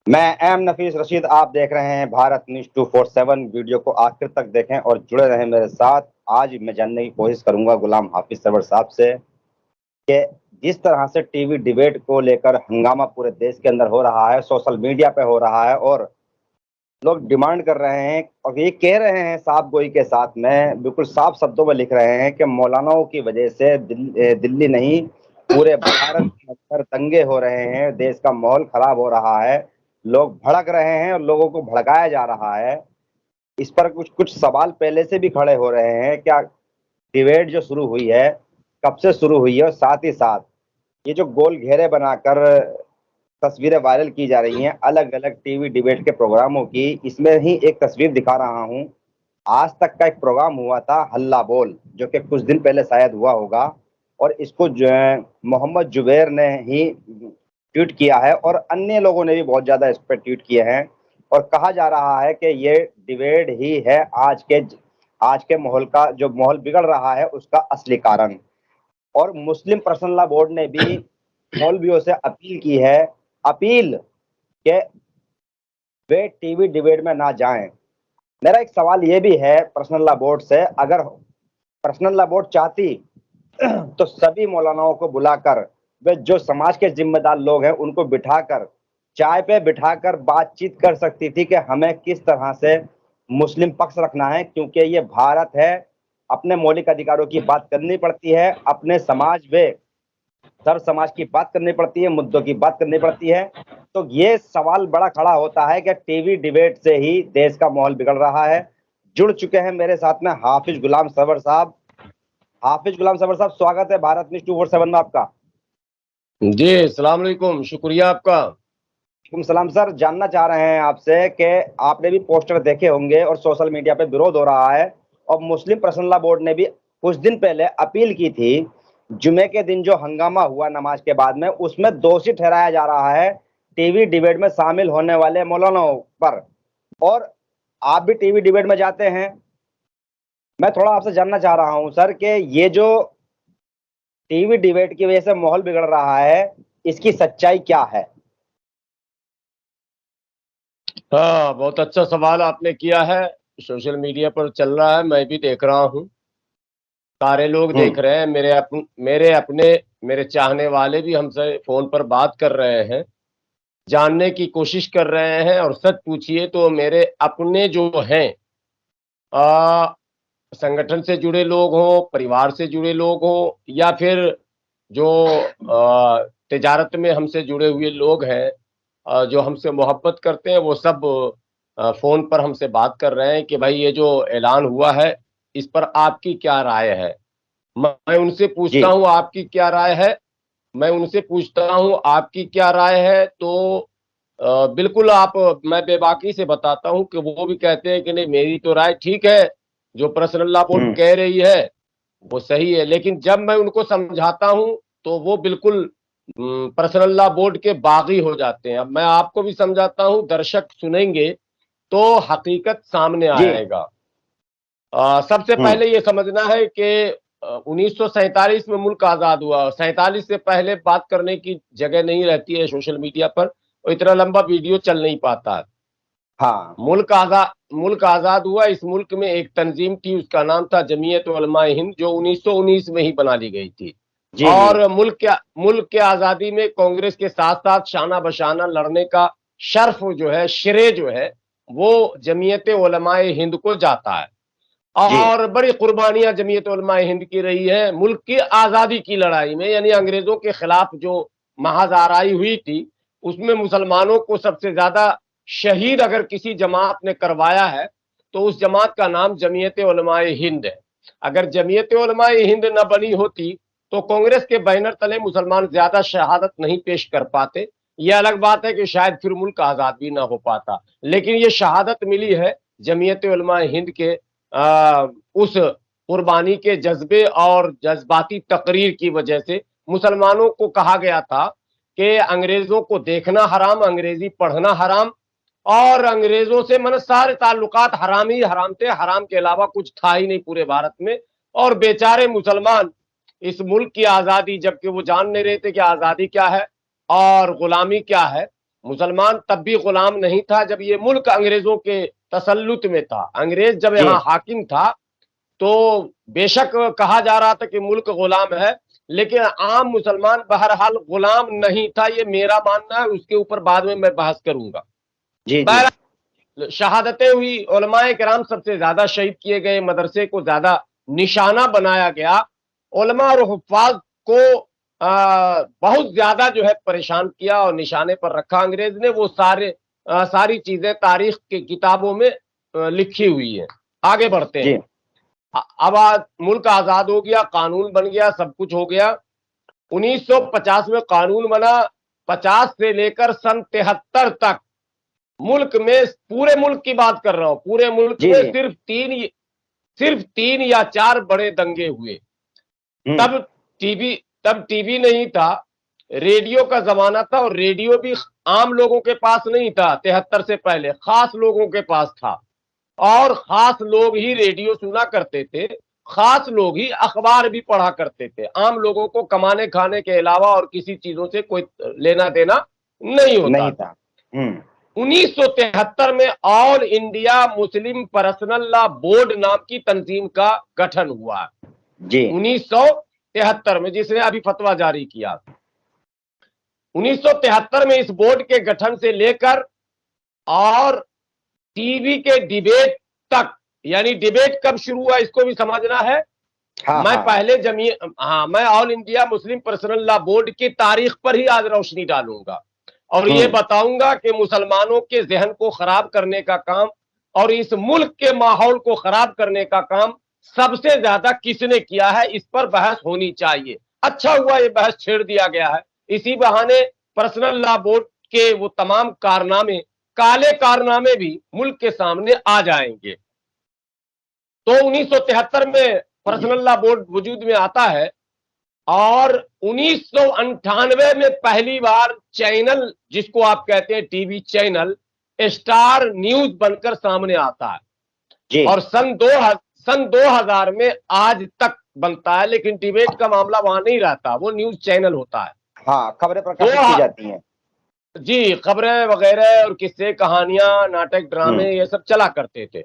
मैं एम नफीस रशीद। आप देख रहे हैं भारत न्यूज 247। वीडियो को आखिर तक देखें और जुड़े रहें मेरे साथ। आज मैं जानने की कोशिश करूंगा गुलाम हाफिज सरवर साहब से कि जिस तरह से टीवी डिबेट को लेकर हंगामा पूरे देश के अंदर हो रहा है, सोशल मीडिया पे हो रहा है और लोग डिमांड कर रहे हैं और ये कह रहे हैं साफ गोई के साथ में, बिल्कुल साफ शब्दों में लिख रहे हैं कि मौलानाओं की वजह से दिल्ली नहीं पूरे भारत के अंदर दंगे हो रहे हैं, देश का माहौल खराब हो रहा है, लोग भड़क रहे हैं और लोगों को भड़काया जा रहा है। इस पर कुछ कुछ सवाल पहले से भी खड़े हो रहे हैं। क्या डिबेट जो शुरू हुई है, कब से शुरू हुई है, और साथ ही साथ ये जो गोल घेरे बनाकर तस्वीरें वायरल की जा रही हैं अलग अलग टीवी डिबेट के प्रोग्रामों की, इसमें ही एक तस्वीर दिखा रहा हूं। आज तक का एक प्रोग्राम हुआ था हल्ला बोल, जो कि कुछ दिन पहले शायद हुआ होगा, और इसको जो है मोहम्मद जुबैर ने ही ट्वीट किया है और अन्य लोगों ने भी बहुत ज्यादा इस पर ट्वीट किए हैं। और कहा जा रहा है कि ये डिबेट ही है आज के माहौल का, जो माहौल बिगड़ रहा है उसका असली कारण। और मुस्लिम पर्सनल लॉ बोर्ड ने भी मौलवियों से अपील की है, अपील के वे टीवी डिबेट में ना जाएं। मेरा एक सवाल ये भी है पर्सनल लॉ बोर्ड से, अगर पर्सनल लॉ बोर्ड चाहती तो सभी मौलानाओं को बुलाकर, वे जो समाज के जिम्मेदार लोग हैं उनको बिठाकर चाय पे बिठाकर बातचीत कर सकती थी कि हमें किस तरह से मुस्लिम पक्ष रखना है, क्योंकि ये भारत है। अपने मौलिक अधिकारों की बात करनी पड़ती है, अपने समाज में सर समाज की बात करनी पड़ती है, मुद्दों की बात करनी पड़ती है। तो ये सवाल बड़ा खड़ा होता है कि टीवी डिबेट से ही देश का माहौल बिगड़ रहा है। जुड़ चुके हैं मेरे साथ में हाफिज गुलाम सरवर साहब। हाफिज गुलाम सरवर साहब, स्वागत है भारत न्यूज 247 में आपका। जी अस्सलाम वालेकुम, शुक्रिया आपका। वालेकुम सलाम। सर, जानना चाह रहे हैं आपसे कि आपने भी पोस्टर देखे होंगे और सोशल मीडिया पे विरोध हो रहा है, और मुस्लिम पर्सनल लॉ बोर्ड ने भी कुछ दिन पहले अपील की थी। जुमे के दिन जो हंगामा हुआ नमाज के बाद में, उसमें दोषी ठहराया जा रहा है टीवी डिबेट में शामिल होने वाले मौलानाओं पर। और आप भी टीवी डिबेट में जाते हैं। मैं थोड़ा आपसे जानना चाह रहा हूं सर कि ये जो टीवी डिबेट की वजह से माहौल बिगड़ रहा है, इसकी सच्चाई क्या है? हाँ, बहुत अच्छा सवाल आपने किया है। सोशल मीडिया पर चल रहा है, मैं भी देख रहा हूँ, सारे लोग देख रहे हैं। मेरे चाहने वाले भी हमसे फोन पर बात कर रहे हैं, जानने की कोशिश कर रहे हैं। और सच पूछिए तो मेरे अपने जो हैं, आ, संगठन से जुड़े लोग हों, परिवार से जुड़े लोग हों, या फिर जो तिजारत में हमसे जुड़े हुए लोग हैं, जो हमसे मोहब्बत करते हैं, वो सब फोन पर हमसे बात कर रहे हैं कि भाई ये जो ऐलान हुआ है, इस पर आपकी क्या राय है। मैं उनसे जी। पूछता हूँ आपकी क्या राय है। मैं उनसे पूछता हूँ आपकी क्या राय है, तो बिल्कुल मैं बेबाकी से बताता हूँ कि वो भी कहते हैं कि नहीं, मेरी तो राय ठीक है, जो पर्सनल लॉ बोर्ड कह रही है वो सही है। लेकिन जब मैं उनको समझाता हूं तो वो बिल्कुल पर्सनल लॉ बोर्ड के बागी हो जाते हैं। अब मैं आपको भी समझाता हूं, दर्शक सुनेंगे तो हकीकत सामने जी। आएगा। सबसे हम्म। पहले ये समझना है कि 1947 में मुल्क आजाद हुआ। 47 से पहले बात करने की जगह नहीं रहती है सोशल मीडिया पर, और इतना लंबा वीडियो चल नहीं पाता है। हाँ। मुल्क आजाद हुआ, इस मुल्क में एक तंजीम थी, उसका नाम था जमीयत उलमाए हिंद, जो 1919 में ही बना ली गई थी। जी। जी। और मुल्क के आजादी में कांग्रेस के साथ साथ शाना बशाना लड़ने का शर्फ जो है, श्रेय जो है, वो जमीयत उलमाए हिंद को जाता है। जी। और बड़ी कुर्बानियां जमीयत उलमाए हिंद की रही है मुल्क की आजादी की लड़ाई में। यानी अंग्रेजों के खिलाफ जो महाज आराई हुई थी, उसमें मुसलमानों को सबसे ज्यादा शहीद अगर किसी जमात ने करवाया है तो उस जमात का नाम जमीयत उलमाए हिंद है। अगर जमीयत उलमाए हिंद न बनी होती तो कांग्रेस के बैनर तले मुसलमान ज्यादा शहादत नहीं पेश कर पाते। यह अलग बात है कि शायद फिर मुल्क आजाद भी ना हो पाता, लेकिन ये शहादत मिली है जमीयत उलमाए हिंद के उस कुर्बानी के जज्बे और जज्बाती तकरीर की वजह से। मुसलमानों को कहा गया था कि अंग्रेजों को देखना हराम, अंग्रेजी पढ़ना हराम, और अंग्रेजों से मन सारे ताल्लुकात हराम ही हराम थे, हराम के अलावा कुछ था ही नहीं पूरे भारत में। और बेचारे मुसलमान इस मुल्क की आजादी, जबकि वो जान नहीं रहे थे कि आजादी क्या है और गुलामी क्या है, मुसलमान तब भी गुलाम नहीं था जब ये मुल्क अंग्रेजों के तसल्लुत में था। अंग्रेज जब जी यहाँ हाकिम था तो बेशक कहा जा रहा था कि मुल्क गुलाम है, लेकिन आम मुसलमान बहरहाल गुलाम नहीं था, ये मेरा मानना है। उसके ऊपर बाद में मैं बहस करूंगा। जी जी बहरहाल शहादतें हुई, उलमाए किराम सबसे ज्यादा शहीद किए गए, मदरसे को ज्यादा निशाना बनाया गया, उलमा और हुफ्फाज को बहुत ज्यादा जो है परेशान किया और निशाने पर रखा अंग्रेज ने। वो सारी चीजें तारीख की किताबों में लिखी हुई है। आगे बढ़ते जी हैं। अब आज मुल्क आजाद हो गया, कानून बन गया, सब कुछ हो गया। 1950 में कानून बना। 50 से लेकर सन 73 तक मुल्क में, पूरे मुल्क की बात कर रहा हूं, पूरे मुल्क जी में जी सिर्फ तीन या चार बड़े दंगे हुए। हम्म तब टीवी तब टीवी नहीं था, रेडियो का जमाना था, और रेडियो भी आम लोगों के पास नहीं था। 73 से पहले खास लोगों के पास था, और खास लोग ही रेडियो सुना करते थे, खास लोग ही अखबार भी पढ़ा करते थे। आम लोगों को कमाने खाने के अलावा और किसी चीजों से कोई लेना देना नहीं होता नहीं था। था। हम्म 1973 में all India Muslim personal law board नाम की तंजीम का गठन हुआ। जी 1973 में, जिसने अभी फतवा जारी किया। 1973 में इस बोर्ड के गठन से लेकर और टीवी के डिबेट तक, यानी डिबेट कब शुरू हुआ इसको भी समझना है। हाँ मैं हाँ पहले मैं all India Muslim personal law board की तारीख पर ही आज रोशनी डालूंगा, और ये हम्म बताऊंगा कि मुसलमानों के जहन को खराब करने का काम और इस मुल्क के माहौल को खराब करने का काम सबसे ज्यादा किसने किया है, इस पर बहस होनी चाहिए। अच्छा हुआ ये बहस छेड़ दिया गया है, इसी बहाने पर्सनल लॉ बोर्ड के वो तमाम कारनामे, काले कारनामे भी मुल्क के सामने आ जाएंगे। तो 1973 में पर्सनल लॉ बोर्ड वजूद में आता है, और 1998 में पहली बार चैनल, जिसको आप कहते हैं टीवी चैनल, स्टार न्यूज बनकर सामने आता है। जी और सन 2000 में आज तक बनता है, लेकिन डिबेट का मामला वहां नहीं रहता, वो न्यूज चैनल होता है। हाँ, खबरें दो प्रकाशित की जाती हैं। जी, खबरें वगैरह और किस्से, कहानियां, नाटक, हम्म ड्रामे, ये सब चला करते थे।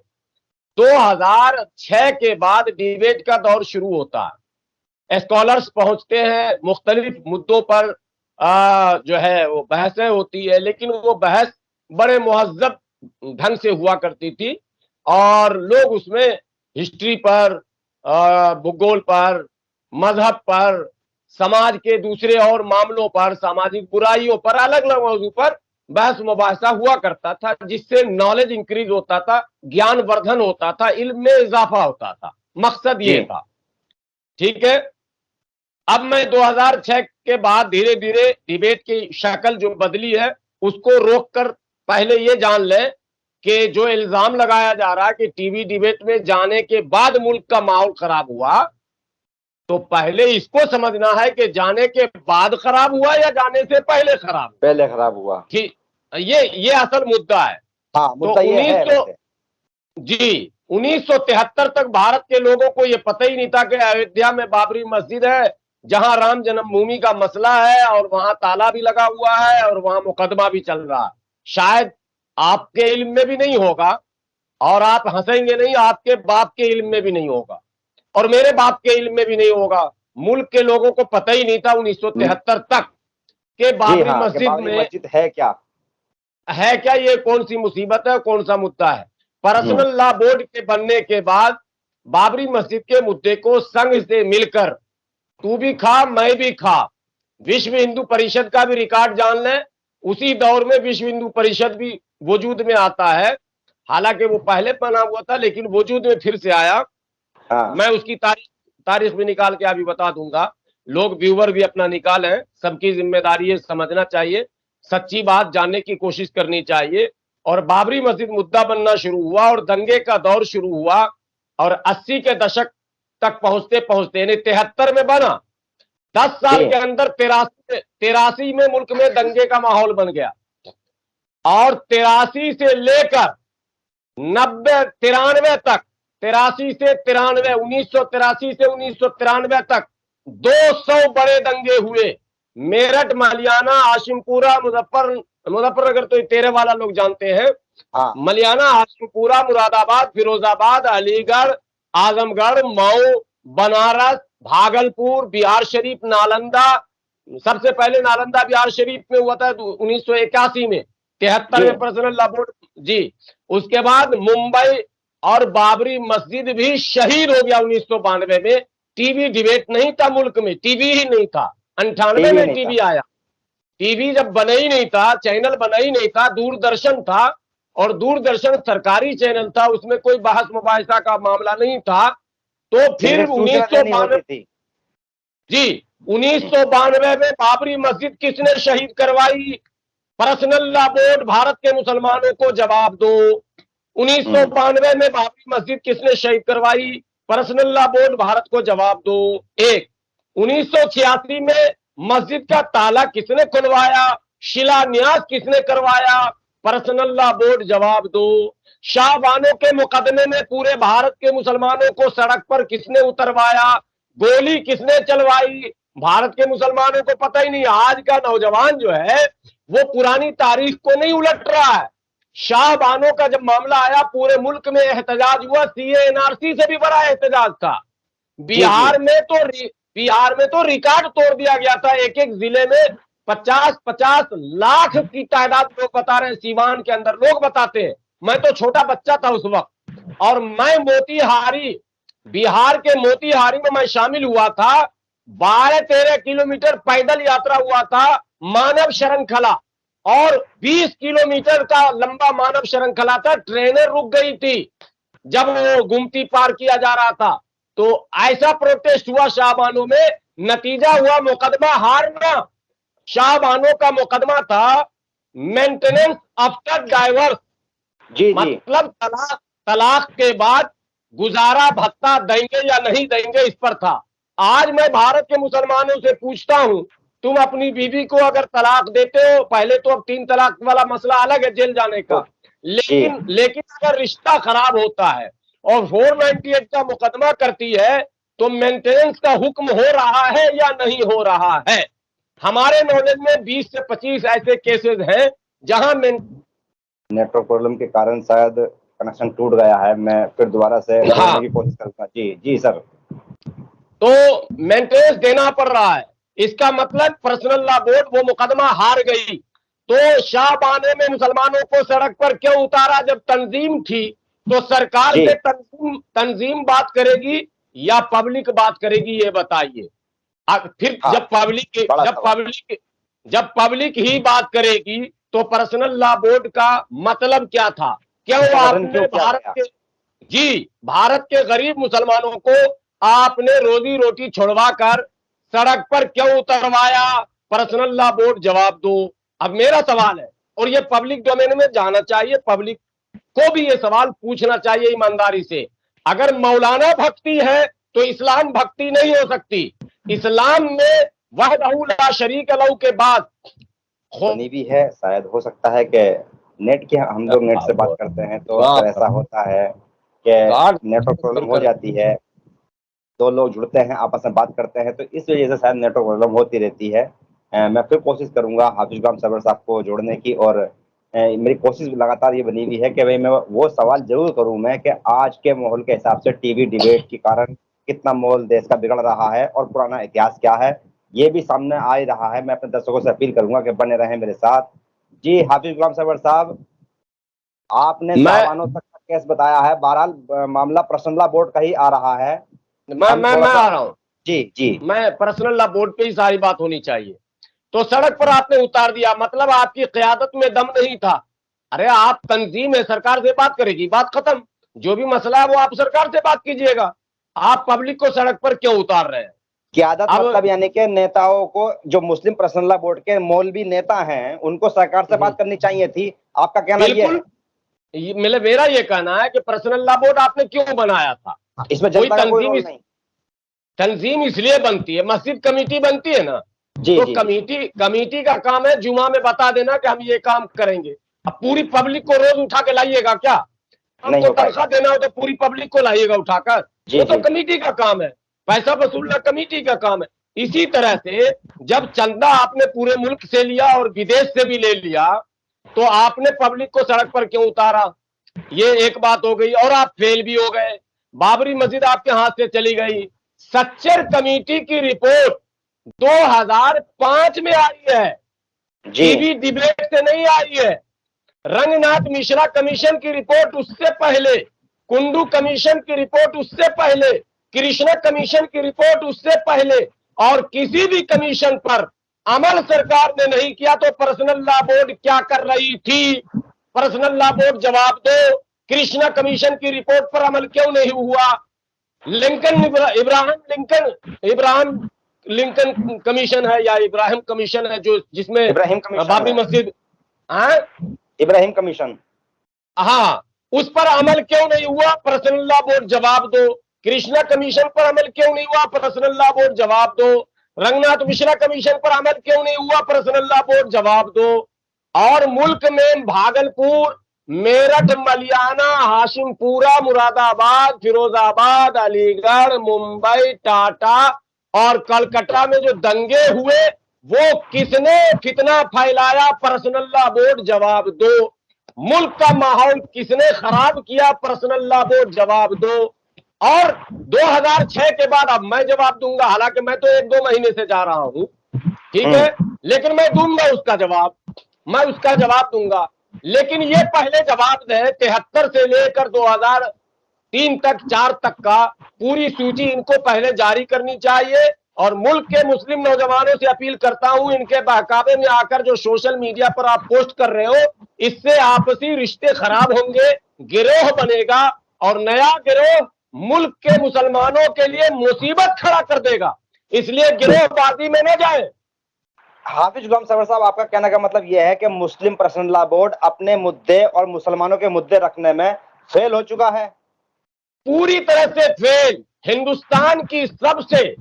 2006 के बाद डिबेट का दौर शुरू होता है। स्कॉलर्स पहुंचते हैं, मुख्तलिफ मुद्दों पर जो है वो बहसें होती है, लेकिन वो बहस बड़े मुहज्जब ढंग से हुआ करती थी, और लोग उसमें हिस्ट्री पर, भूगोल पर, मजहब पर, समाज के दूसरे और मामलों पर, सामाजिक बुराइयों पर, अलग अलग मौजू पर बहस मुबाहसा हुआ करता था, जिससे नॉलेज इंक्रीज होता था, ज्ञान वर्धन होता था, इल्म में इजाफा होता था। मकसद जी ये था। ठीक है। अब मैं 2006 के बाद धीरे धीरे डिबेट की शक्ल जो बदली है उसको रोककर पहले ये जान लें कि जो इल्जाम लगाया जा रहा है कि टीवी डिबेट में जाने के बाद मुल्क का माहौल खराब हुआ, तो पहले इसको समझना है कि जाने के बाद खराब हुआ या जाने से पहले खराब हुआ। पहले खराब हुआ। कि ये असल मुद्दा है। हाँ, तो मुद्दा ये है वैसे। 1973 तक भारत के लोगों को यह पता ही नहीं था कि अयोध्या में बाबरी मस्जिद है, जहां राम जन्मभूमि का मसला है, और वहां ताला भी लगा हुआ है, और वहां मुकदमा भी चल रहा है। शायद आपके इल्म में भी नहीं होगा, और आप हंसेंगे नहीं, आपके बाप के इल्म में भी नहीं होगा, और मेरे बाप के इल्म में भी नहीं होगा। मुल्क के लोगों को पता ही नहीं था 1973 तक कि जी बाबरी हाँ, कि मस्जिद बाबरी में मस्जिद है क्या। है क्या, ये कौन सी मुसीबत है, कौन सा मुद्दा है। हम्म पर्सनल लॉ बोर्ड के बनने के बाद बाबरी मस्जिद के मुद्दे को संघ से मिलकर, तू भी खा मैं भी खा, विश्व हिंदू परिषद का भी रिकॉर्ड जान लें। उसी दौर में विश्व हिंदू परिषद भी वजूद में आता है, हालांकि वो पहले बना हुआ था, लेकिन वजूद में फिर से आया। हाँ मैं उसकी तारीख भी निकाल के अभी बता दूंगा। लोग व्यूवर भी अपना निकालें, सबकी जिम्मेदारी है, समझना चाहिए, सच्ची बात जानने की कोशिश करनी चाहिए। और बाबरी मस्जिद मुद्दा बनना शुरू हुआ, और दंगे का दौर शुरू हुआ, और 80 के दशक तक पहुंचते पहुंचते, यानी 73 में बना, 10 साल जी के अंदर 83 में मुल्क में दंगे का माहौल बन गया, और 83 से लेकर 93 तक, 83 से 93, 1983 से 1993 तक 200 बड़े दंगे हुए। मेरठ, मालियाना, आशिमपुरा, मुजफ्फरनगर तो तेरे वाला लोग जानते हैं। हाँ मलियाना, हाशमपुरा, मुरादाबाद, फिरोजाबाद, अलीगढ़, आजमगढ़, मऊ, बनारस, भागलपुर, बिहार शरीफ, नालंदा। सबसे पहले नालंदा बिहार शरीफ में हुआ था 1981 में, 73 में पर्सनल लॉ बोर्ड जी। उसके बाद मुंबई और बाबरी मस्जिद भी शहीद हो गया 1992 में। टीवी डिबेट नहीं था मुल्क में, टीवी ही नहीं था। 98 में टीवी आया। टीवी जब बना ही नहीं था, चैनल बना ही नहीं था, दूरदर्शन था, और दूरदर्शन सरकारी चैनल था, उसमें कोई बहस मुबाहिसा का मामला नहीं था। तो फिर 1992 जी 1992 में बाबरी मस्जिद किसने शहीद करवाई? पर्सनल लॉ बोर्ड, भारत के मुसलमानों को जवाब दो। 1992 में बाबरी मस्जिद किसने शहीद करवाई? पर्सनल लॉ बोर्ड, भारत को जवाब दो। एक 1986 में मस्जिद का ताला किसने खुलवाया? शिलान्यास किसने करवाया? पर्सनल लॉ बोर्ड, जवाब दो। शाहबानो के मुकदमे में पूरे भारत के मुसलमानों को सड़क पर किसने उतरवाया? गोली किसने चलवाई? भारत के मुसलमानों को पता ही नहीं। आज का नौजवान जो है वो पुरानी तारीख को नहीं उलट रहा है। शाहबानो का जब मामला आया, पूरे मुल्क में एहतजाज हुआ, सीए एनआरसी से भी बड़ा एहतजाज था। बिहार में तो रिकॉर्ड तोड़ दिया गया था। एक एक जिले में 50-50 लाख की तादाद लोग बता रहे हैं। सीवान के अंदर लोग बताते हैं, मैं तो छोटा बच्चा था उस वक्त, और मैं मोतिहारी, बिहार के मोतिहारी में मैं शामिल हुआ था। 12-13 किलोमीटर पैदल यात्रा हुआ था, मानव श्रृंखला, और 20 किलोमीटर का लंबा मानव श्रृंखला था। ट्रेनें रुक गई थी जब वो गुमती पार किया जा रहा था। तो ऐसा प्रोटेस्ट हुआ शाहबानो में, नतीजा हुआ मुकदमा हारना। शाहबानो का मुकदमा था मेंटेनेंस आफ्टर डाइवर्स, मतलब तलाक के बाद गुजारा भत्ता देंगे या नहीं देंगे, इस पर था। आज मैं भारत के मुसलमानों से पूछता हूं, तुम अपनी बीवी को अगर तलाक देते हो, पहले तो अब 3 तलाक वाला मसला अलग है जेल जाने का, लेकिन अगर रिश्ता खराब होता है और 498 का मुकदमा करती है, तो मेंटेनेंस का हुक्म हो रहा है या नहीं हो रहा है? हमारे नॉलेज में 20 से 25 ऐसे केसेस हैं जहां नेटवर्क प्रॉब्लम के कारण शायद कनेक्शन टूट गया है। मैं फिर दोबारा से जोड़ने की कोशिश करूंगा। जी सर। तो मेंटेनेंस देना पड़ रहा है, इसका मतलब पर्सनल लॉ बोर्ड वो मुकदमा हार गई। तो शाहबाने में मुसलमानों को सड़क पर क्यों उतारा? जब तंजीम थी, तो सरकार से तंजीम बात करेगी या पब्लिक बात करेगी, ये बताइए। फिर जब पब्लिक ही बात करेगी, तो पर्सनल लॉ बोर्ड का मतलब क्या था? क्यों आपने भारत के गरीब मुसलमानों को आपने रोजी रोटी छुड़वा कर सड़क पर क्यों उतरवाया? पर्सनल लॉ बोर्ड, जवाब दो। अब मेरा सवाल है, और ये पब्लिक डोमेन में जाना चाहिए, पब्लिक को भी ये सवाल पूछना चाहिए ईमानदारी से। अगर मौलाना भक्ति है तो इस्लाम भक्ति नहीं हो सकती। इस्लाम में वहदहू ला शरीक लहू के बाद बनी भी है। शायद हो सकता है कि नेट के, हम लोग नेट से बात करते हैं तो ऐसा होता है कि नेटवर्क प्रॉब्लम हो जाती है। 2 लोग जुड़ते हैं, आपस में बात करते हैं, तो इस वजह से शायद नेटवर्क प्रॉब्लम होती रहती है। मैं फिर कोशिश करूंगा हाफिज गुलाम सरवर साहब को जोड़ने की, और मेरी कोशिश लगातार ये बनी हुई है कि भाई मैं वो सवाल जरूर करूं मैं कि आज के माहौल के हिसाब से टीवी डिबेट के कारण कितना माहौल देश का बिगड़ रहा है और पुराना इतिहास क्या है, ये भी सामने आ ही रहा है। मैं अपने दर्शकों से अपील करूंगा कि बने रहें मेरे साथ। जी हाफिज गुलाम सरवर साहब, आपने शाहबानो तक का केस बताया है, बहरहाल मामला पर्सनल लॉ बोर्ड का ही आ रहा है। मैं आ रहा हूँ। जी मैं पर्सनल लॉ बोर्ड पे ही सारी बात होनी चाहिए। तो सड़क पर आपने उतार दिया, मतलब आपकी क़यादत में दम नहीं था। अरे आप तंजीम है, सरकार से बात करेगी, बात खत्म। जो भी मसला है वो आप सरकार से बात कीजिएगा। आप पब्लिक को सड़क पर क्यों उतार रहे हैं? क़यादत मतलब यानी कि नेताओं को, जो मुस्लिम पर्सनल लॉ बोर्ड के मौलवी नेता हैं, उनको सरकार से बात करनी चाहिए थी। आपका कहना ये है? मेरा ये कहना है कि पर्सनल लॉ बोर्ड आपने क्यों बनाया था? इसमें तंजीम इसलिए बनती है, मस्जिद कमेटी बनती है ना, तो कमेटी का काम है जुमा में बता देना कि हम ये काम करेंगे। अब पूरी पब्लिक को रोज उठा के लाइएगा क्या? हमको तनख्वाह देना हो तो पूरी पब्लिक को लाइएगा उठाकर, वो तो कमेटी का काम है। पैसा वसूलना कमेटी का काम है। इसी तरह से जब चंदा आपने पूरे मुल्क से लिया और विदेश से भी ले लिया, तो आपने पब्लिक को सड़क पर क्यों उतारा? ये एक बात हो गई। और आप फेल भी हो गए, बाबरी मस्जिद आपके हाथ से चली गई। सच्चर कमेटी की रिपोर्ट 2005 में आई है, टीवी डिबेट से नहीं आई है। रंगनाथ मिश्रा कमीशन की रिपोर्ट उससे पहले, कुंडू कमीशन की रिपोर्ट उससे पहले, कृष्णा कमीशन की रिपोर्ट उससे पहले, और किसी भी कमीशन पर अमल सरकार ने नहीं किया। तो पर्सनल लॉ बोर्ड क्या कर रही थी? पर्सनल लॉ बोर्ड जवाब दो। कृष्णा कमीशन की रिपोर्ट पर अमल क्यों नहीं हुआ? इब्राहिम लिंकन कमीशन है या इब्राहिम कमीशन है, जो जिसमें बाबरी मस्जिद, इब्राहिम कमीशन, हाँ, उस पर अमल क्यों नहीं हुआ? पर्सनल लॉ बोर्ड जवाब दो। कृष्णा कमीशन पर अमल क्यों नहीं हुआ? पर्सनल लॉ बोर्ड जवाब दो। रंगनाथ मिश्रा कमीशन पर अमल क्यों नहीं हुआ? पर्सनल लॉ बोर्ड जवाब दो। और मुल्क में भागलपुर, मेरठ, मलियाना, हाशिमपुरा, मुरादाबाद, फिरोजाबाद, अलीगढ़, मुंबई, टाटा और कलकत्ता में जो दंगे हुए, वो किसने फितना फैलाया? पर्सनल लॉ बोर्ड जवाब दो। मुल्क का माहौल किसने खराब किया? पर्सनल लॉ बोर्ड जवाब दो। और 2006 के बाद अब मैं जवाब दूंगा, हालांकि मैं तो 1-2 महीने से जा रहा हूं, ठीक है, लेकिन मैं दूंगा उसका जवाब, मैं उसका जवाब दूंगा। लेकिन ये पहले जवाब दे, 73 से लेकर 2003 तक, 4 तक का पूरी सूची इनको पहले जारी करनी चाहिए। और मुल्क के मुस्लिम नौजवानों से अपील करता हूं, इनके बहकावे में आकर जो सोशल मीडिया पर आप पोस्ट कर रहे हो, इससे आपसी रिश्ते खराब होंगे, गिरोह बनेगा, और नया गिरोह मुल्क के मुसलमानों के लिए मुसीबत खड़ा कर देगा। इसलिए गिरोहबाजी में न जाए। हाफिज गुलाम सरवर साहब, आपका कहने का मतलब यह है कि मुस्लिम पर्सनल लॉ बोर्ड अपने मुद्दे और मुसलमानों के मुद्दे रखने में फेल हो चुका है, पूरी तरह से फेल। हिंदुस्तान की सबसे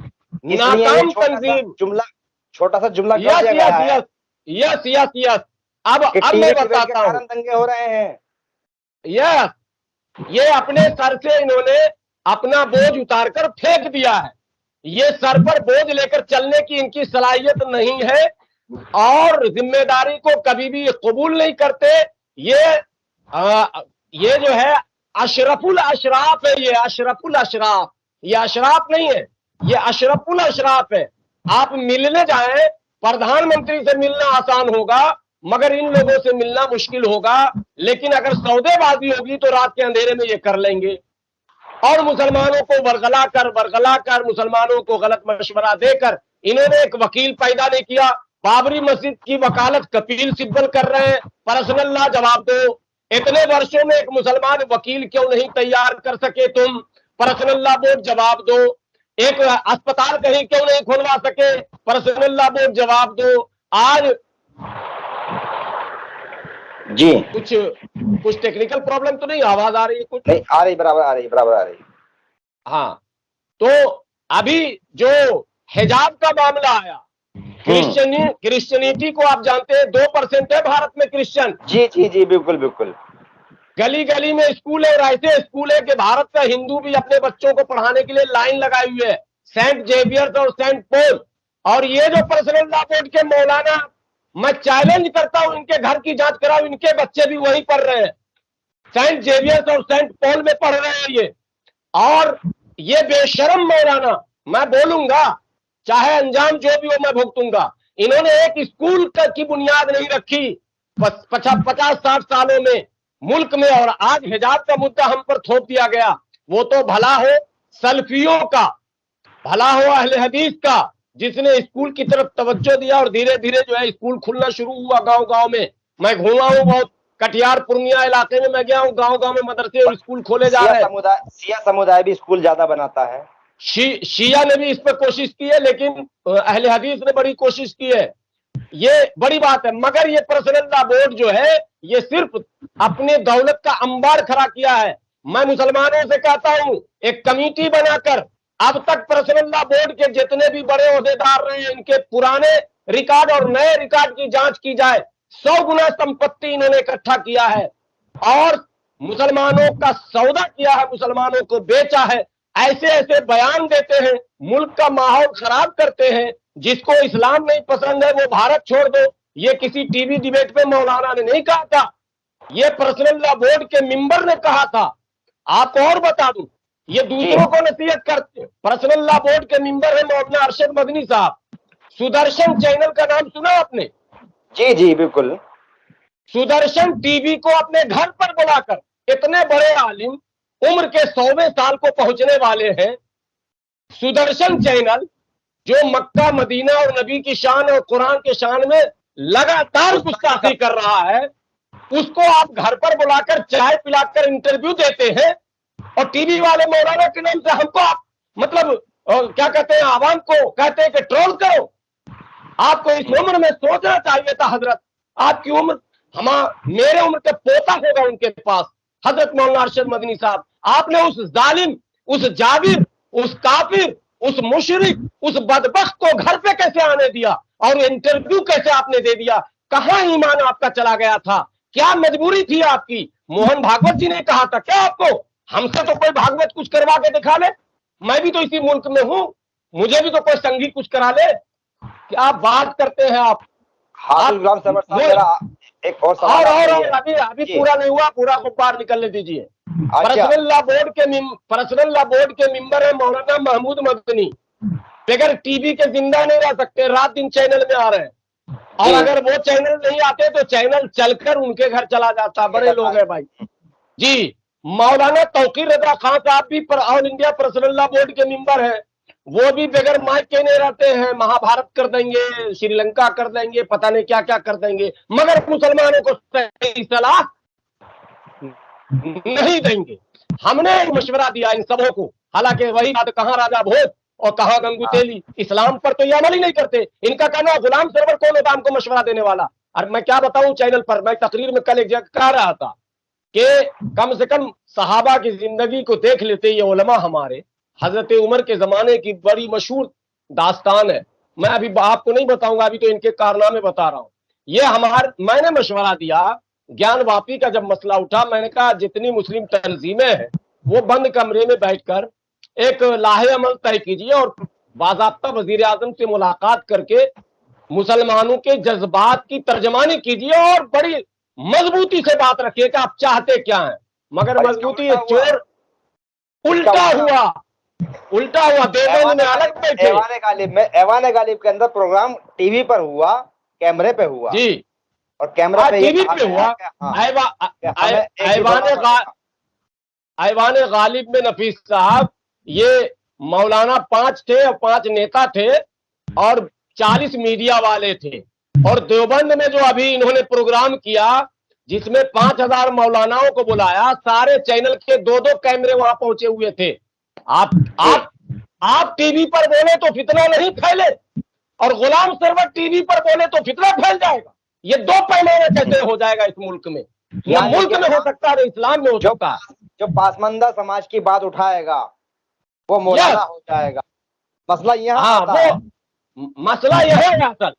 नाकाम तंजीम, छोटा सा जुमला यस। अब मैं बताता हूं, दंगे हो रहे हैं। यस, ये अपने सर से इन्होंने अपना बोझ उतारकर फेंक दिया है। ये सर पर बोझ लेकर चलने की इनकी सलाहियत नहीं है, और जिम्मेदारी को कभी भी कबूल नहीं करते। ये जो है अशरफुल अशराफ है, ये अशरफुल अशराफ, ये अशराफ नहीं है, ये अशरफुल अशराफ है। आप मिलने जाएं, प्रधानमंत्री से मिलना आसान होगा, मगर इन लोगों से मिलना मुश्किल होगा। लेकिन अगर सौदेबाजी होगी तो रात के अंधेरे में ये कर लेंगे। और मुसलमानों को बरगला कर मुसलमानों को गलत मशवरा देकर इन्होंने एक वकील पैदा नहीं किया। बाबरी मस्जिद की वकालत कपिल सिब्बल कर रहे हैं। पर्सनल लॉ जवाब दो। इतने वर्षों में एक मुसलमान वकील क्यों नहीं तैयार कर सके तुम? पर्सनल लॉ बोर्ड जवाब दो। एक अस्पताल कहीं क्यों नहीं खुलवा सके? पर्सनल लॉ बोर्ड जवाब दो। आज जी कुछ टेक्निकल प्रॉब्लम तो नहीं? आवाज आ रही है? कुछ नहीं आ रही, बराबर आ रही। हाँ, तो अभी जो हिजाब का मामला आया, क्रिश्चियनिटी को आप जानते हैं 2% है भारत में क्रिश्चियन। जी बिल्कुल। गली गली में स्कूल है, और ऐसे स्कूल है कि भारत का हिंदू भी अपने बच्चों को पढ़ाने के लिए लाइन लगाई हुई है, सेंट जेवियर्स और सेंट पॉल। और ये जो पर्सनल लॉ बोर्ड के मौलाना, मैं चैलेंज करता हूं, इनके घर की जांच कराओ, इनके बच्चे भी वहीं पढ़ रहे हैं, सेंट जेवियर्स और सेंट पॉल में पढ़ रहे हैं ये। और ये बेशरम मौलाना, मैं बोलूंगा, चाहे अंजाम जो भी हो मैं भुगतूंगा, इन्होंने एक स्कूल की बुनियाद नहीं रखी 50-60 सालों में मुल्क में। और आज हिजाब का मुद्दा हम पर थोप दिया गया। वो तो भला हो सल्फियों का, भला हो अहले हदीस का, जिसने स्कूल की तरफ तवज्जो दिया, और धीरे धीरे जो है स्कूल खुलना शुरू हुआ गांव-गांव में। मैं घूमा हूं बहुत, कटिहार पूर्णिया इलाके में मैं गया हूं, गांव-गांव में मदरसे और स्कूल खोले जा रहे हैं। शिया समुदाय भी स्कूल ज्यादा बनाता है। शिया ने भी इस पर कोशिश की है, लेकिन अहले हदीस ने बड़ी कोशिश की है। ये बड़ी बात है। मगर ये पर्सनल लॉ बोर्ड जो है, ये सिर्फ अपने दौलत का अंबार खड़ा किया है। मैं मुसलमानों से कहता हूं, एक कमेटी बनाकर अब तक पर्सनल लॉ बोर्ड के जितने भी बड़े ओहदेदार रहे हैं, इनके पुराने रिकॉर्ड और नए रिकॉर्ड की जांच की जाए। 100 गुना संपत्ति इन्होंने इकट्ठा किया है, और मुसलमानों का सौदा किया है, मुसलमानों को बेचा है। ऐसे ऐसे बयान देते हैं, मुल्क का माहौल खराब करते हैं। जिसको इस्लाम नहीं पसंद है वो भारत छोड़ दो, ये किसी टीवी डिबेट पे मौलाना ने नहीं कहा था, ये पर्सनल लॉ बोर्ड के मेंबर ने कहा था। आपको और बता दूं, ये दूसरों को नसीहत करते, पर्सनल लॉ बोर्ड के मेंबर है मौलाना अरशद मदनी साहब। सुदर्शन चैनल का नाम सुना आपने? जी जी बिल्कुल। सुदर्शन टीवी को अपने घर पर बुलाकर, इतने बड़े आलिम, उम्र के 100वें साल को पहुंचने वाले हैं, सुदर्शन चैनल जो मक्का मदीना और नबी की शान और कुरान के शान में लगातार गुस्ताखी कर रहा है, उसको आप घर पर बुलाकर चाय पिलाकर इंटरव्यू देते हैं, और टीवी वाले मौलाना के नाम से हमको आप मतलब क्या कहते हैं, आवाम को कहते हैं कि ट्रोल करो। आपको इस उम्र में सोचना चाहिए था हजरत, आपकी उम्र मेरे उम्र के पोता होगा उनके पास, हजरत मौलाना अरशद मदनी साहब। आपने उस जालिम, उस जाबिर, उस काफिर, उस मुशरिक, उस बदबख्त को घर पे कैसे आने दिया और इंटरव्यू कैसे आपने दे दिया? कहां ईमान आपका चला गया था? क्या मजबूरी थी आपकी? मोहन भागवत जी ने कहा था क्या आपको, हमसे तो कोई भागवत कुछ करवा के दिखा ले, मैं भी तो इसी मुल्क में हूं, मुझे भी तो कोई संगीत कुछ करा ले। क्या बात करते हैं आप? हाफिज गुलाम सरवर साहब, एक और सवाल और अभी पूरा नहीं हुआ, पूरा को पार निकलने दीजिए। पर्सनल लॉ बोर्ड के मेंबर है मौलाना महमूद मदनी, बगैर टीवी के जिंदा नहीं रह सकते, रात दिन चैनल में आ रहे हैं, और अगर वो चैनल नहीं आते तो चैनल चलकर उनके घर चला जाता। बड़े लोग हैं भाई जी। मौलाना तौकीर रजा खान साहब भी all India personal law board के मेंबर हैं, वो भी बगैर माइक के नहीं रहते हैं, महाभारत कर देंगे, श्रीलंका कर देंगे, पता नहीं क्या क्या कर देंगे, मगर मुसलमानों को सही सलाह नहीं देंगे। हमने मशवरा दिया इन सबों को, हालांकि वही बात, कहां राजा भोज और कहां गंगू तेली, इस्लाम पर तो ये अमल ही नहीं करते। इनका कहना गुलाम सरवर कौन होता हमको मशवरा देने वाला? और मैं क्या बताऊं, चैनल पर मैं तकरीर में कल एक जगह कह रहा था कि कम से कम सहाबा की जिंदगी को देख लेते, ये उलमा हमारे हजरत उमर के जमाने की बड़ी मशहूर दास्तान है, मैं अभी आपको नहीं बताऊंगा, अभी तो इनके कारनामे बता रहा हूं। ये मैंने मशवरा दिया, ज्ञान वापी का जब मसला उठा, मैंने कहा जितनी मुस्लिम तंजीमें हैं वो बंद कमरे में बैठकर एक लाहे अमल तय कीजिए और बाज़ाब्ता वजीर आजम से मुलाकात करके मुसलमानों के जज्बात की तर्जमानी कीजिए और बड़ी मजबूती से बात रखिए कि आप चाहते क्या हैं। मगर मजबूती चोर उल्टा हुआ देवबंद में अलग बैठे। ऐवान गालिब के अंदर प्रोग्राम टीवी पर हुआ, कैमरे पे हुआ जी, और कैमरे पे टीवी पे हुआ। ऐवान गालिब में नफीस साहब, ये मौलाना 5 थे और 5 नेता थे और 40 मीडिया वाले थे, और देवबंद में जो अभी इन्होंने प्रोग्राम किया जिसमें 5000 मौलानाओं को बुलाया, सारे चैनल के 2-2 कैमरे वहां पहुंचे हुए थे। आप टीवी पर बोले तो फितना नहीं फैले, और गुलाम सरवर टीवी पर बोले तो फितना फैल जाएगा। ये दो पैमाने कैसे हो जाएगा इस मुल्क में? ये मुल्क में हो सकता है, इस्लाम में हो सकता है। जो पासमानदा समाज की बात उठाएगा वो मौलाना हो जाएगा। मसला यहाँ मसला यह है असल,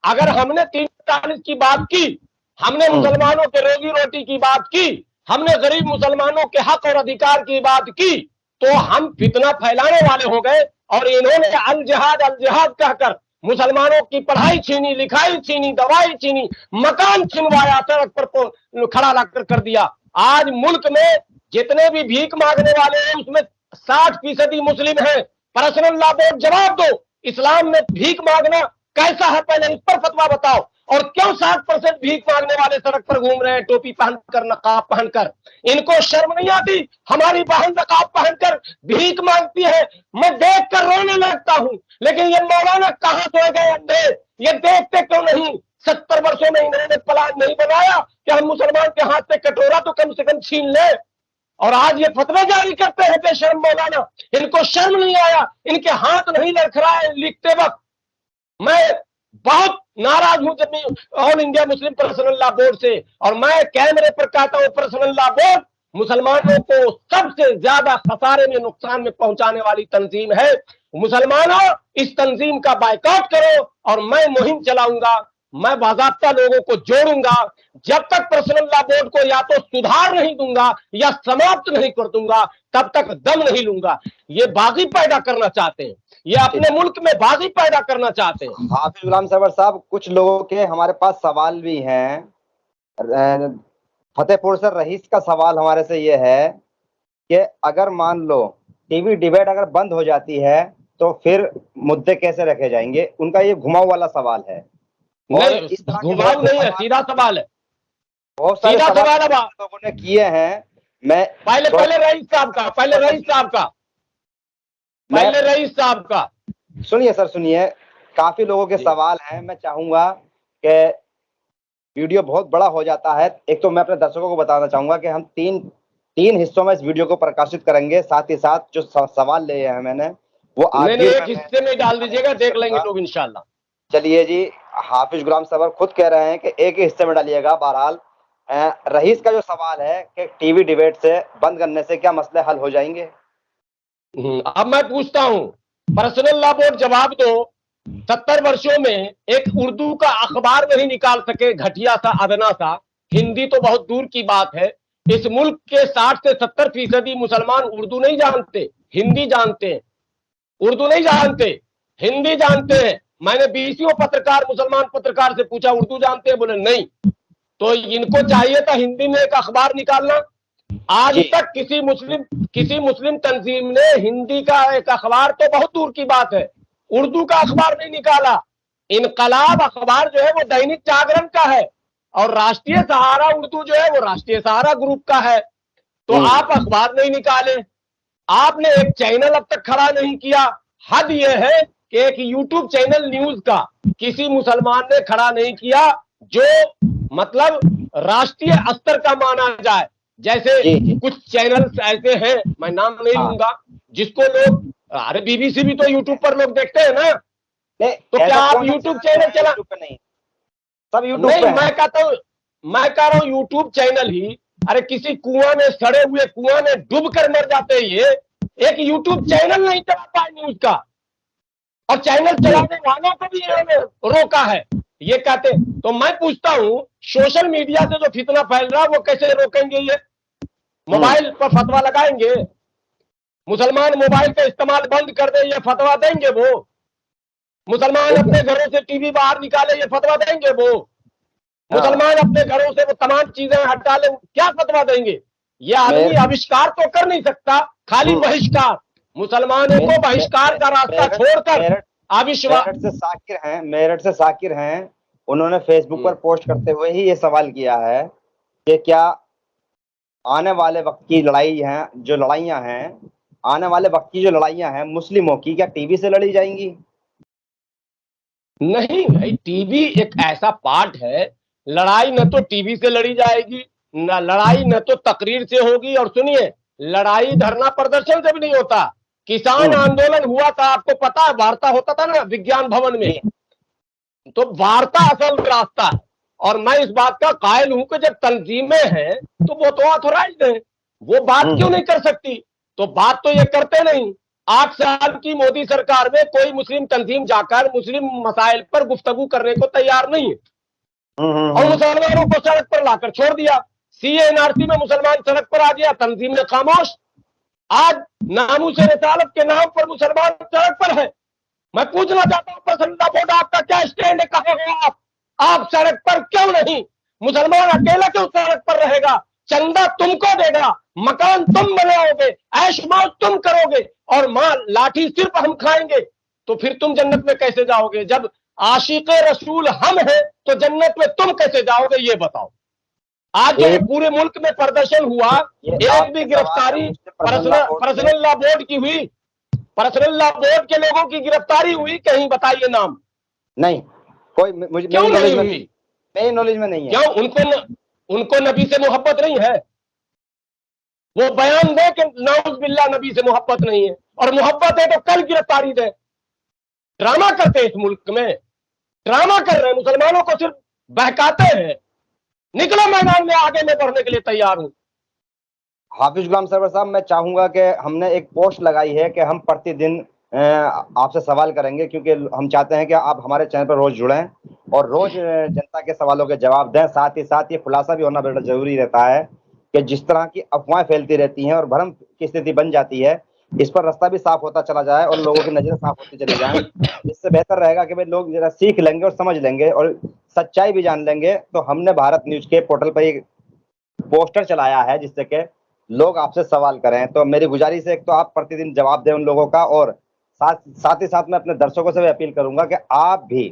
अगर हमने 340 की बात की, हमने मुसलमानों के रोजी रोटी की बात की, हमने गरीब मुसलमानों के हक और अधिकार की बात की, तो हम फितना फैलाने वाले हो गए। और इन्होंने अल जिहाद कहकर मुसलमानों की पढ़ाई छीनी, लिखाई छीनी, दवाई छीनी, मकान छिनवाया, सड़क पर खड़ा लाकर कर दिया। आज मुल्क में जितने भी भीख मांगने वाले हैं उसमें 60% मुस्लिम हैं। पर्सनल लॉ बोर्ड जवाब दो, इस्लाम में भीख मांगना कैसा है, पहले इस पर फतवा बताओ। और क्यों 60% भीख मांगने वाले सड़क पर घूम रहे हैं, टोपी पहनकर, नकाब पहनकर? इनको शर्म नहीं आती? हमारी बहन नकाब पहनकर भीख मांगती है, मैं देख कर रोने लगता हूं। लेकिन ये मौलाना कहां सो गए अंधे, ये देखते क्यों नहीं? 70 वर्षों में इन्होंने प्लान नहीं बनाया कि हम मुसलमान के हाथ से कटोरा तो कम से कम छीन ले, और आज ये फतवा जारी करते हैं बेशर्म मौलाना। इनको शर्म नहीं आया? इनके हाथ नहीं लड़खड़ाए लिखते वक्त? मैं बहुत नाराज हूं जब all India Muslim personal law board से, और मैं कैमरे पर कहता हूं पर्सनल लॉ बोर्ड मुसलमानों को सबसे ज्यादा खसारे में, नुकसान में पहुंचाने वाली तंजीम है। मुसलमानों, इस तंजीम का बायकॉट करो और मैं मुहिम चलाऊंगा मैं बाकायदा लोगों को जोड़ूंगा। जब तक पर्सनल लॉ बोर्ड को या तो सुधार नहीं दूंगा या समाप्त नहीं कर दूंगा, तब तक दम नहीं लूंगा। ये बागी पैदा करना चाहते हैं, ये अपने मुल्क में बागी पैदा करना चाहते हैं। हाफिज गुलाम सरवर साहब, कुछ लोगों के हमारे पास सवाल भी हैं। फतेहपुर से रईस का सवाल हमारे से ये है कि अगर मान लो टीवी डिबेट अगर बंद हो जाती है तो फिर मुद्दे कैसे रखे जाएंगे? उनका ये घुमाऊ वाला सवाल है। नहीं, घुमाऊ नहीं है, सीधा सवाल है, बहुत सारे सवाल लोगों ने किए हैं। मैं पहले रईस साहब का सुनिए सर, सुनिए। काफी लोगों के सवाल हैं। मैं चाहूंगा कि वीडियो बहुत बड़ा हो जाता है। एक तो मैं अपने दर्शकों को बताना चाहूंगा कि हम तीन हिस्सों में इस वीडियो को प्रकाशित करेंगे। साथ ही साथ जो सवाल लिए हैं मैंने वो नहीं, एक हिस्से में डाल दीजिएगा, देख लेंगे लोग इंशाल्लाह। चलिए जी, हाफिज गुलाम सरवर खुद कह रहे हैं कि एक ही हिस्से में डालिएगा। बहरहाल रईस का जो सवाल है कि टीवी डिबेट से बंद करने से क्या मसले हल हो जाएंगे? अब मैं पूछता हूं, पर्सनल लॉ बोर्ड जवाब दो। 70 वर्षों में एक उर्दू का अखबार नहीं निकाल सके, घटिया सा, अदना सा। हिंदी तो बहुत दूर की बात है। इस मुल्क के 60 से 70% मुसलमान उर्दू नहीं जानते, हिंदी जानते हैं। उर्दू नहीं जानते, हिंदी जानते हैं। मैंने 20 पत्रकार, मुसलमान पत्रकार से पूछा उर्दू जानते हैं, बोले नहीं। तो इनको चाहिए था हिंदी में एक अखबार निकालना। आज तक किसी मुस्लिम तंजीम ने हिंदी का एक अखबार, तो बहुत दूर की बात है, उर्दू का अखबार नहीं निकाला। इनकलाब अखबार जो है वो दैनिक जागरण का है, और राष्ट्रीय सहारा उर्दू जो है वो राष्ट्रीय सहारा ग्रुप का है। तो आप अखबार नहीं निकाले, आपने एक चैनल अब तक खड़ा नहीं किया। हद यह है कि एक यूट्यूब चैनल न्यूज का किसी मुसलमान ने खड़ा नहीं किया, जो मतलब राष्ट्रीय स्तर का माना जाए। जैसे कुछ चैनल ऐसे हैं, मैं नाम नहीं लूंगा, जिसको लोग, अरे बीबीसी भी तो यूट्यूब पर लोग देखते हैं ना। तो क्या आप यूट्यूब चैनल चला? नहीं, सब यूट्यूब नहीं, मैं कह रहा हूं यूट्यूब चैनल ही। अरे किसी कुआं में, सड़े हुए कुआं में डूब कर मर जाते हैं। ये एक यूट्यूब चैनल नहीं चला पाए न्यूज का, और चैनल चलाने वालों को भी इन्होंने रोका है, ये कहते। तो मैं पूछता हूं, सोशल मीडिया से जो फितना फैल रहा है वो कैसे रोकेंगे? ये मोबाइल पर फतवा लगाएंगे? मुसलमान मोबाइल का इस्तेमाल बंद कर दे, ये फतवा देंगे वो? मुसलमान अपने घरों से टीवी बाहर निकाले, ये फतवा देंगे वो? मुसलमान अपने घरों से वो तमाम चीजें हटा ले, क्या फतवा देंगे? ये आदमी आविष्कार तो कर नहीं सकता, खाली बहिष्कार। मुसलमानों को बहिष्कार का रास्ता छोड़कर आविष्कार। मेरठ से साकिर हैं, उन्होंने फेसबुक पर पोस्ट करते हुए ही ये सवाल किया है कि क्या आने वाले वक्त की लड़ाइयां हैं, आने वाले वक्त की जो लड़ाइयां हैं मुस्लिमों की, क्या टीवी से लड़ी जाएंगी? नहीं भाई, टीवी एक ऐसा पार्ट है, लड़ाई न तो टीवी से लड़ी जाएगी, न लड़ाई न तो तकरीर से होगी। और सुनिए, लड़ाई धरना प्रदर्शन से भी नहीं होता। किसान आंदोलन हुआ था, आपको पता है, वार्ता होता था ना विज्ञान भवन में। तो वार्ता असल रास्ता है। और मैं इस बात का कायल हूं कि जब तंजीमें हैं तो वो तो ऑथोराइज्ड है, वो बात क्यों नहीं कर सकती? तो बात तो ये करते नहीं। 8 साल की मोदी सरकार में कोई मुस्लिम तंजीम जाकर मुस्लिम मसाइल पर गुफ्तगू करने को तैयार नहीं है, और मुसलमानों को सड़क पर लाकर छोड़ दिया। सीए एनआरसी में मुसलमान सड़क पर आ गया, तंजीम ने खामोश। आज नामूस रिसालत के नाम पर मुसलमान सड़क पर है। मैं पूछना चाहता हूं, पसंदीदा बोर्ड आपका क्या स्टैंड है? कहां हो आप सड़क पर क्यों नहीं? मुसलमान अकेला क्यों सड़क पर रहेगा? चंदा तुमको देगा, मकान तुम बनाओगे, ऐश मौज तुम करोगे, और मां लाठी सिर्फ हम खाएंगे। तो फिर तुम जन्नत में कैसे जाओगे? जब आशिक रसूल हम हैं तो जन्नत में तुम कैसे जाओगे? ये बताओ। आज जो पूरे मुल्क में प्रदर्शन हुआ, एक भी गिरफ्तारी पर्सनल लॉ बोर्ड की हुई? पर्सनल लॉ बोर्ड के लोगों की गिरफ्तारी हुई कहीं? बताइए नाम। नहीं, कोई मुझे क्यों नहीं हुई? मेरी नॉलेज में नहीं है। क्यों? उनको नबी से मोहब्बत नहीं है? वो बयान दे कि नाउज़ बिल्लाह नबी से मोहब्बत नहीं है, और मोहब्बत है तो कल गिरफ्तारी दे। ड्रामा करते हैं इस मुल्क में, ड्रामा कर रहे हैं, मुसलमानों को सिर्फ बहकाते हैं। निकलो मैदान में, आगे मैं बढ़ने के लिए तैयार हूं। हाफिज गुलाम सरवर साहब, मैं चाहूंगा कि हमने एक पोस्ट लगाई है कि हम प्रतिदिन आपसे सवाल करेंगे, क्योंकि हम चाहते हैं कि आप हमारे चैनल पर रोज जुड़ें और रोज जनता के सवालों के जवाब दें। साथ ही साथ ये खुलासा भी होना बड़ा जरूरी रहता है कि जिस तरह की अफवाहें फैलती रहती हैं और भ्रम की स्थिति बन जाती है, इस पर रास्ता भी साफ होता चला जाए और लोगों की नजरें साफ होती चली जाएं। इससे बेहतर रहेगा कि भाई लोग जरा सीख लेंगे और समझ लेंगे और सच्चाई भी जान लेंगे। तो हमने भारत न्यूज के पोर्टल पर एक पोस्टर चलाया है जिससे कि लोग आपसे सवाल करें। तो मेरी गुजारिश है, एक तो आप प्रतिदिन जवाब दें उन लोगों का, और साथ ही साथ मैं अपने दर्शकों से भी अपील करूंगा कि आप भी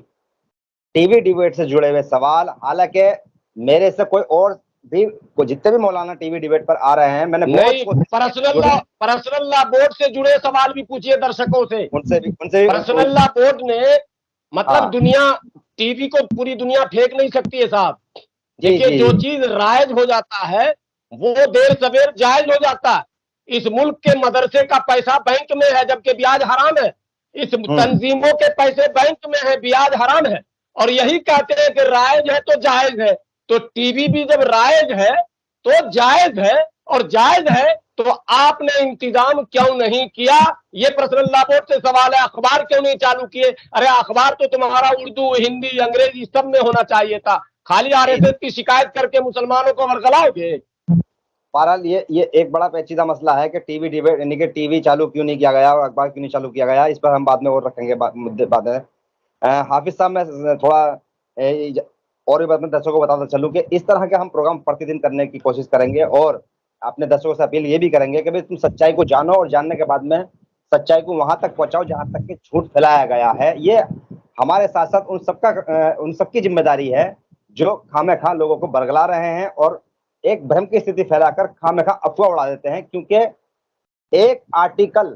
टीवी डिबेट से जुड़े हुए सवाल, हालांकि मेरे से कोई और भी जितने भी मौलाना टीवी डिबेट पर आ रहे हैं, मैंने नहीं, पर्सनल लॉ बोर्ड से जुड़े सवाल भी पूछिए दर्शकों से। उनसे भी पर्सनल लॉ बोर्ड ने मतलब दुनिया टीवी को पूरी दुनिया फेंक नहीं सकती है साहब। देखिए, जो चीज राइज हो जाता है वो देर सवेर जायज हो जाता है। इस मुल्क के मदरसे का पैसा बैंक में है जबकि ब्याज हराम है। इस तंजीमों के पैसे बैंक में है, ब्याज हराम है, और यही कहते हैं कि राइज है तो जायज है। तो टीवी भी जब राइज है तो जायज है, और जायज है तो आपने इंतजाम क्यों नहीं किया? ये पर्सनल लॉ बोर्ड से सवाल है। अखबार क्यों नहीं चालू किए? अरे अखबार तो तुम्हारा उर्दू, हिंदी, अंग्रेजी सब में होना चाहिए था। खाली आरएसएस की शिकायत करके मुसलमानों को वरगलाओगे? बहरहाल ये एक बड़ा पेचीदा मसला है कि टीवी डिबेट यानी कि टीवी चालू क्यों नहीं किया गया और अखबार क्यों नहीं चालू किया गया, इस पर हम बाद में और रखेंगे मुद्दे बाद में। हाफिज साहब, मैं थोड़ा और भी बात में दर्शकों को बताता चलूं कि इस तरह के हम प्रोग्राम प्रतिदिन करने की कोशिश करेंगे और अपने दर्शकों से अपील ये भी करेंगे कि भाई तुम सच्चाई को जानो और जानने के बाद में सच्चाई को वहां तक पहुंचाओ जहां तक कि झूठ फैलाया गया है। ये हमारे साथ साथ उन सबकी जिम्मेदारी है जो खामेखा लोगों को बरगला रहे हैं और एक भ्रम की स्थिति फैलाकर खामेखा अफवाह उड़ा देते हैं। क्योंकि एक आर्टिकल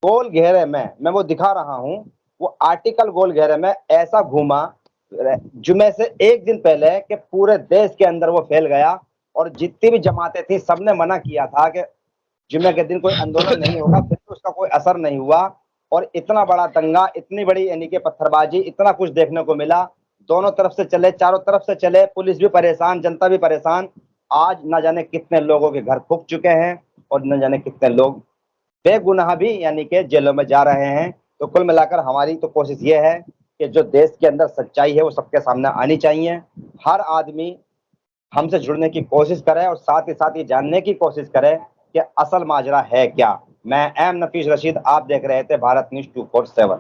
गोल घेरे में मैं वो दिखा रहा हूं, वो आर्टिकल गोल घेरे में ऐसा घूमा जुमे से एक दिन पहले कि पूरे देश के अंदर वो फैल गया और जितनी भी जमातें थी सबने मना किया था कि जुमे के दिन कोई आंदोलन नहीं होगा, फिर तो उसका कोई असर नहीं हुआ और इतना बड़ा दंगा, इतनी बड़ी यानी कि पत्थरबाजी, इतना कुछ देखने को मिला। दोनों तरफ से चले, चारों तरफ से चले, पुलिस भी परेशान, जनता भी परेशान। आज न जाने कितने लोगों के घर फूक चुके हैं और न जाने कितने लोग बेगुनाह भी यानी कि जेलों में जा रहे हैं। तो कुल मिलाकर हमारी तो कोशिश ये है कि जो देश के अंदर सच्चाई है वो सबके सामने आनी चाहिए। हर आदमी हमसे जुड़ने की कोशिश करे और साथ ही साथ ये जानने की कोशिश करे कि असल माजरा है क्या। मैं एम नफीस रशीद, आप देख रहे थे भारत न्यूज 247।